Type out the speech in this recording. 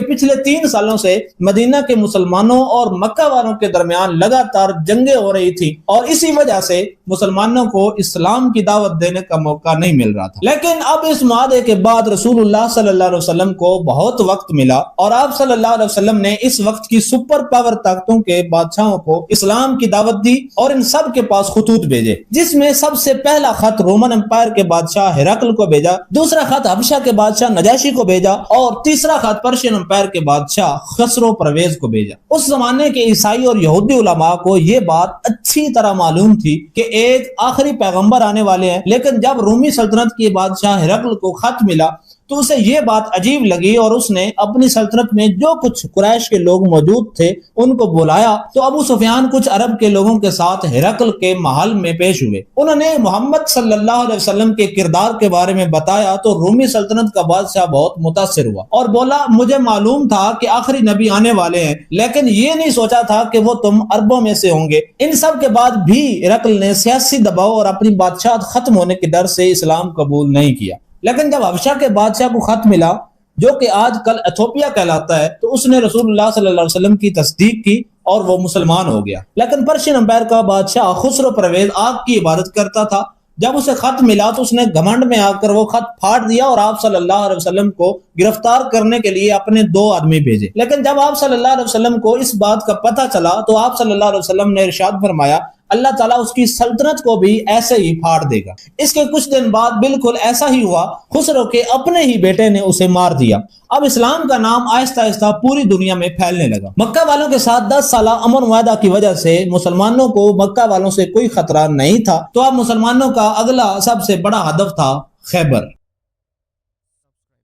پچھلے 3 سالوں سے مدینہ کے مسلمانوں اور مکہ والوں کے درمیان لگاتار جنگیں ہو رہی تھی اور اسی وجہ سے مسلمانوں کو اسلام کی دعوت دینے کا موقع نہیں مل رہا تھا۔ لیکن اب اس معاہدے کے بعد رسول اللہ صلی اللہ علیہ وسلم کو بہت وقت ملا اور آپ صلی اللہ علیہ وسلم نے اس وقت کی سپر پاور طاقتوں کے بادشاہوں کو اسلام کی دعوت دی اور ان سب کے پاس خطوط بھیجے، جس میں سب سے پہلا خط رومن امپائر کے بادشاہ ہرقل کو بھیجا، دوسرا خط حبشہ کے بادشاہ نجاشی کو بھیجا اور تیسرا خط پرشین امپائر کے بادشاہ خسرو پرویز کو بھیجا۔ اس زمانے کے عیسائی اور یہودی علماء کو یہ بات اچھی طرح معلوم تھی کہ ایک آخری پیغمبر آنے والے ہیں، لیکن جب رومی سلطنت کے بادشاہ ہرقل کو خط ملا تو اسے یہ بات عجیب لگی اور اس نے اپنی سلطنت میں جو کچھ قریش کے لوگ موجود تھے ان کو بلایا تو ابو سفیان کچھ عرب کے لوگوں کے ساتھ ہرقل کے محل میں پیش ہوئے۔ انہوں نے محمد صلی اللہ علیہ وسلم کے کردار کے بارے میں بتایا تو رومی سلطنت کا بادشاہ بہت متاثر ہوا اور بولا، مجھے معلوم تھا کہ آخری نبی آنے والے ہیں، لیکن یہ نہیں سوچا تھا کہ وہ تم عربوں میں سے ہوں گے۔ ان سب کے بعد بھی ہرقل نے سیاسی دباؤ اور اپنی بادشاہت ختم ہونے کے ڈر سے اسلام قبول نہیں کیا۔ لیکن جب حبشہ کے بادشاہ کو خط ملا جو کہ آج کل ایتھوپیا کہلاتا ہے تو اس نے رسول اللہ صلی اللہ علیہ وسلم کی تصدیق کی اور وہ مسلمان ہو گیا۔ لیکن پرشین امپائر کا بادشاہ خسرو پرویز آگ کی عبادت کرتا تھا۔ جب اسے خط ملا تو اس نے گھمنڈ میں آ کر وہ خط پھاڑ دیا اور آپ صلی اللہ علیہ وسلم کو گرفتار کرنے کے لیے اپنے 2 آدمی بھیجے۔ لیکن جب آپ صلی اللہ علیہ وسلم کو اس بات کا پتہ چلا تو آپ صلی اللہ علیہ وسلم نے ارشاد فرمایا، اللہ تعالیٰ اس کی سلطنت کو بھی ایسے ہی پھاڑ دے گا۔ اس کے کچھ دن بعد بالکل ایسا ہی ہوا، خسرو کے اپنے ہی بیٹے نے اسے مار دیا۔ اب اسلام کا نام آہستہ آہستہ پوری دنیا میں پھیلنے لگا۔ مکہ والوں کے ساتھ 10 سالہ امن معاہدہ کی وجہ سے مسلمانوں کو مکہ والوں سے کوئی خطرہ نہیں تھا، تو اب مسلمانوں کا اگلا سب سے بڑا ہدف تھا خیبر۔